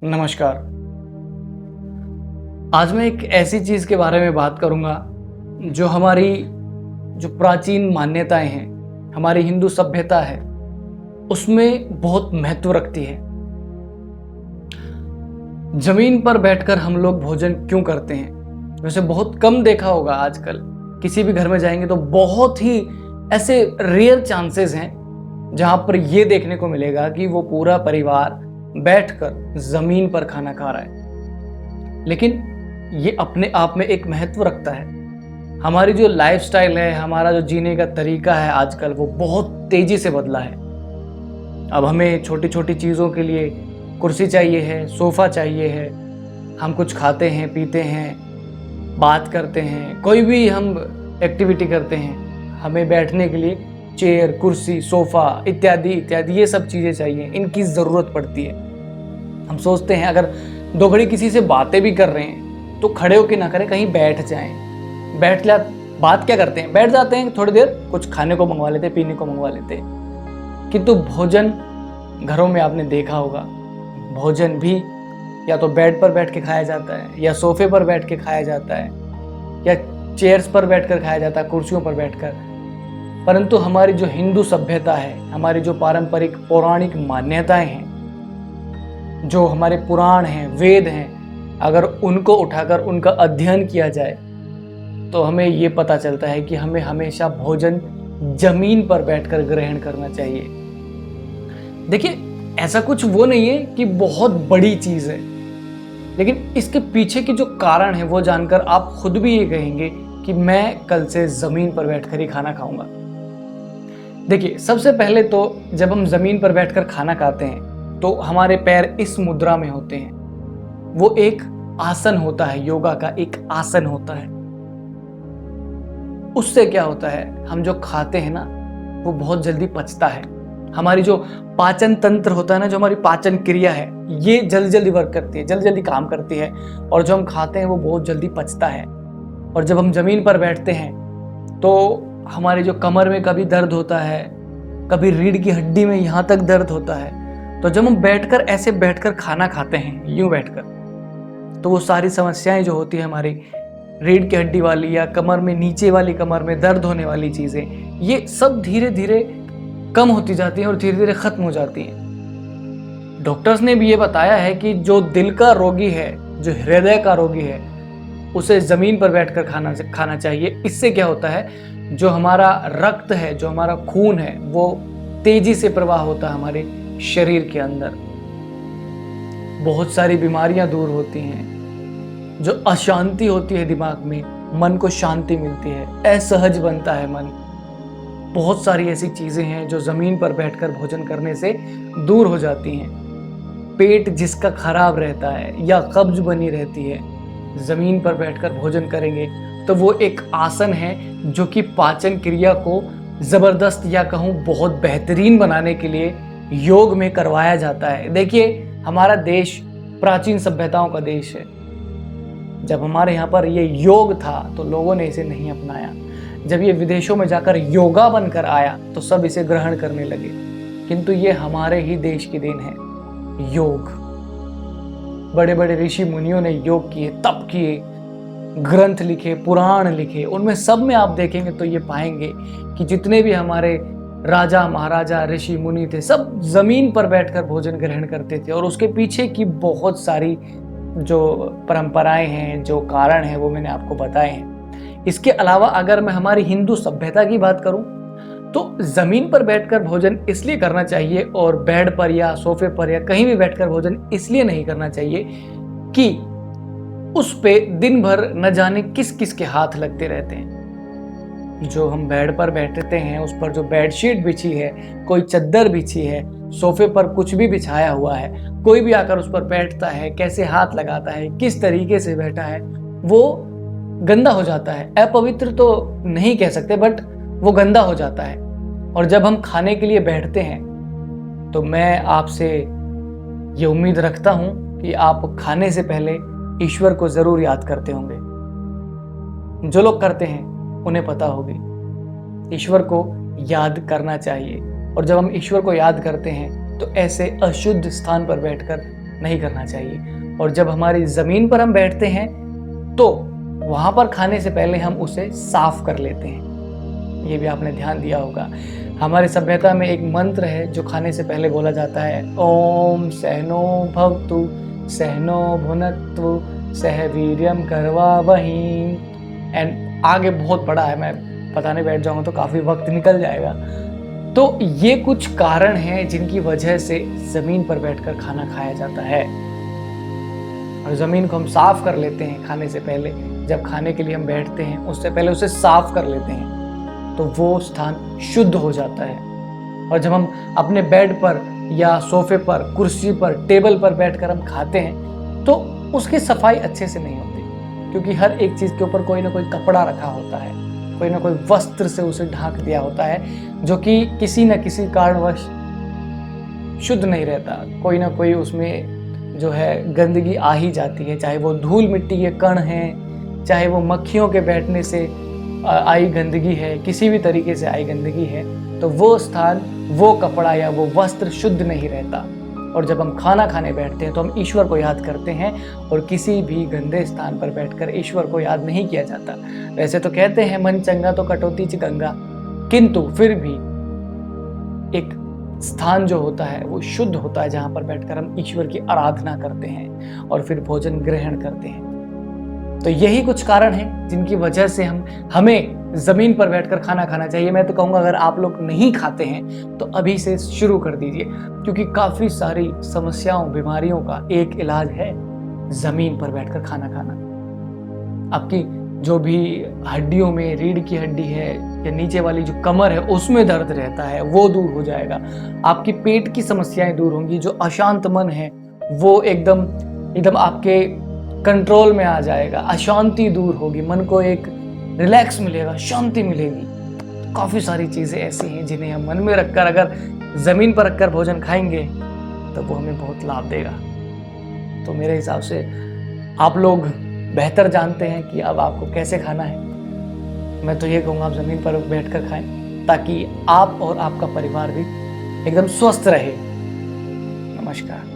नमस्कार। आज मैं एक ऐसी चीज़ के बारे में बात करूंगा जो हमारी जो प्राचीन मान्यताएं हैं, हमारी हिंदू सभ्यता है, उसमें बहुत महत्व रखती है। जमीन पर बैठकर हम लोग भोजन क्यों करते हैं? वैसे बहुत कम देखा होगा आजकल। किसी भी घर में जाएंगे तो बहुत ही ऐसे रेयर चांसेस हैं जहां पर यह देखने को मिलेगा कि वो पूरा परिवार बैठकर जमीन पर खाना खा रहा है। लेकिन ये अपने आप में एक महत्व रखता है। हमारी जो लाइफस्टाइल है, हमारा जो जीने का तरीका है आजकल, वो बहुत तेजी से बदला है। अब हमें छोटी छोटी चीज़ों के लिए कुर्सी चाहिए है, सोफ़ा चाहिए है। हम कुछ खाते हैं, पीते हैं, बात करते हैं, कोई भी हम एक्टिविटी करते हैं, हमें बैठने के लिए चेयर, कुर्सी, सोफ़ा इत्यादि इत्यादि ये सब चीज़ें चाहिए। इनकी ज़रूरत पड़ती है। हम सोचते हैं अगर दो घड़ी किसी से बातें भी कर रहे हैं तो खड़े होकर ना करें, कहीं बैठ जाएं। बात क्या करते हैं, बैठ जाते हैं, थोड़ी देर कुछ खाने को मंगवा लेते, पीने को मंगवा लेते। किंतु भोजन घरों में आपने देखा होगा, भोजन भी या तो बेड पर बैठ के खाया जाता है, या सोफे पर बैठ के खाया जाता है, या चेयर्स पर बैठकर खाया जाता है, कुर्सियों पर बैठकर। परंतु हमारी जो हिंदू सभ्यता है, हमारी जो पारंपरिक पौराणिक मान्यताएं हैं, जो हमारे पुराण हैं, वेद हैं, अगर उनको उठाकर उनका अध्ययन किया जाए तो हमें ये पता चलता है कि हमें हमेशा भोजन जमीन पर बैठकर ग्रहण करना चाहिए। देखिए, ऐसा कुछ वो नहीं है कि बहुत बड़ी चीज है, लेकिन इसके पीछे की जो कारण है वो जानकर आप खुद भी ये कहेंगे कि मैं कल से जमीन पर बैठकर ही खाना खाऊंगा। देखिए, सबसे पहले तो जब हम जमीन पर बैठकर खाना खाते हैं तो हमारे पैर इस मुद्रा में होते हैं। वो एक आसन होता है, योगा का एक आसन होता है। उससे क्या होता है, हम जो खाते हैं ना वो बहुत जल्दी पचता है। हमारी जो पाचन तंत्र होता है ना, जो हमारी पाचन क्रिया है, ये जल्दी जल्दी वर्क करती है, जल्दी जल्दी काम करती है, और जो हम खाते हैं वो बहुत जल्दी पचता है। और जब हम जमीन पर बैठते हैं तो हमारे जो कमर में कभी दर्द होता है, कभी रीढ़ की हड्डी में यहाँ तक दर्द होता है। तो जब हम बैठकर खाना खाते हैं, यूं बैठकर, तो वो सारी समस्याएं जो होती है हमारी रीढ़ की हड्डी वाली या कमर में नीचे वाली कमर में दर्द होने वाली चीजें, ये सब धीरे धीरे कम होती जाती हैं और धीरे धीरे खत्म हो जाती हैं। डॉक्टर्स ने भी ये बताया है कि जो दिल का रोगी है, जो हृदय का रोगी है, उसे जमीन पर बैठकर खाना चाहिए। इससे क्या होता है, जो हमारा रक्त है, जो हमारा खून है, वो तेजी से प्रवाह होता है हमारे शरीर के अंदर। बहुत सारी बीमारियां दूर होती हैं। जो अशांति होती है दिमाग में, मन को शांति मिलती है, असहज बनता है मन। बहुत सारी ऐसी चीजें हैं जो जमीन पर बैठकर भोजन करने से दूर हो जाती हैं। पेट जिसका खराब रहता है या कब्ज बनी रहती है, जमीन पर बैठकर भोजन करेंगे तो वो एक आसन है जो कि पाचन क्रिया को जबरदस्त या कहूँ बहुत बेहतरीन बनाने के लिए योग में करवाया जाता है। देखिए, हमारा देश प्राचीन सभ्यताओं का देश है। जब हमारे यहाँ पर ये योग था तो लोगों ने इसे नहीं अपनाया। जब ये विदेशों में जाकर योगा बनकर आया तो सब इसे ग्रहण करने लगे। किंतु ये हमारे ही देश की देन है, योग। बड़े बड़े ऋषि मुनियों ने योग किए, तप किए, ग्रंथ लिखे, पुराण लिखे। उनमें सब में आप देखेंगे तो ये पाएंगे कि जितने भी हमारे राजा महाराजा ऋषि मुनि थे, सब जमीन पर बैठकर भोजन ग्रहण करते थे। और उसके पीछे की बहुत सारी जो परंपराएं हैं, जो कारण है, वो मैंने आपको बताए हैं। इसके अलावा अगर मैं हमारी हिंदू सभ्यता की बात करूं तो जमीन पर बैठकर भोजन इसलिए करना चाहिए, और बेड पर या सोफे पर या कहीं भी बैठकर भोजन इसलिए नहीं करना चाहिए कि उस पे दिन भर न जाने किस किस के हाथ लगते रहते हैं। जो हम बेड पर बैठते हैं, उस पर जो बेडशीट बिछी है, कोई चद्दर बिछी है, सोफे पर कुछ भी बिछाया हुआ है, कोई भी आकर उस पर बैठता है, कैसे हाथ लगाता है, किस तरीके से बैठा है, वो गंदा हो जाता है। अपवित्र तो नहीं कह सकते, बट वो गंदा हो जाता है। और जब हम खाने के लिए बैठते हैं तो मैं आपसे ये उम्मीद रखता हूं कि आप खाने से पहले ईश्वर को जरूर याद करते होंगे। जो लोग करते हैं उन्हें पता होगी, ईश्वर को याद करना चाहिए। और जब हम ईश्वर को याद करते हैं तो ऐसे अशुद्ध स्थान पर बैठकर नहीं करना चाहिए। और जब हमारी ज़मीन पर हम बैठते हैं तो वहाँ पर खाने से पहले हम उसे साफ कर लेते हैं। ये भी आपने ध्यान दिया होगा। हमारी सभ्यता में एक मंत्र है जो खाने से पहले बोला जाता है, ओम सहनो भवतु सहनो भुनक्तु सह वीर्यम करवावहि। एंड आगे बहुत बड़ा है, मैं बताने बैठ जाऊंगा तो काफ़ी वक्त निकल जाएगा। तो ये कुछ कारण हैं जिनकी वजह से ज़मीन पर बैठकर खाना खाया जाता है। और ज़मीन को हम साफ कर लेते हैं खाने से पहले। जब खाने के लिए हम बैठते हैं उससे पहले उसे साफ कर लेते हैं तो वो स्थान शुद्ध हो जाता है। और जब हम अपने बेड पर या सोफे पर, कुर्सी पर, टेबल पर बैठकर हम खाते हैं तो उसकी सफाई अच्छे से नहीं होती, क्योंकि हर एक चीज़ के ऊपर कोई ना कोई कपड़ा रखा होता है, कोई ना कोई वस्त्र से उसे ढांक दिया होता है, जो कि किसी न किसी कारणवश शुद्ध नहीं रहता। कोई ना कोई उसमें जो है गंदगी आ ही जाती है, चाहे वो धूल मिट्टी के कण हैं, चाहे वो मक्खियों के बैठने से आई गंदगी है, किसी भी तरीके से आई गंदगी है, तो वो स्थान, वो कपड़ा या वो वस्त्र शुद्ध नहीं रहता। और जब हम खाना खाने बैठते हैं तो हम ईश्वर को याद करते हैं, और किसी भी गंदे स्थान पर बैठकर ईश्वर को याद नहीं किया जाता। वैसे तो कहते हैं मन चंगा तो कटौती च गंगा, किंतु फिर भी एक स्थान जो होता है वो शुद्ध होता है जहाँ पर बैठकर हम ईश्वर की आराधना करते हैं और फिर भोजन ग्रहण करते हैं। तो यही कुछ कारण हैं जिनकी वजह से हमें ज़मीन पर बैठकर खाना खाना चाहिए। मैं तो कहूँगा अगर आप लोग नहीं खाते हैं तो अभी से शुरू कर दीजिए, क्योंकि काफ़ी सारी समस्याओं, बीमारियों का एक इलाज है ज़मीन पर बैठकर खाना खाना। आपकी जो भी हड्डियों में, रीढ़ की हड्डी है या नीचे वाली जो कमर है उसमें दर्द रहता है वो दूर हो जाएगा। आपकी पेट की समस्याएं दूर होंगी। जो अशांत मन है वो एकदम आपके कंट्रोल में आ जाएगा। अशांति दूर होगी, मन को एक रिलैक्स मिलेगा, शांति मिलेगी। काफ़ी सारी चीज़ें ऐसी हैं जिन्हें हम मन में रखकर अगर ज़मीन पर रखकर भोजन खाएंगे तो वो हमें बहुत लाभ देगा। तो मेरे हिसाब से आप लोग बेहतर जानते हैं कि अब आपको कैसे खाना है। मैं तो ये कहूँगा आप ज़मीन पर बैठकर खाएं, ताकि आप और आपका परिवार भी एकदम स्वस्थ रहे। नमस्कार।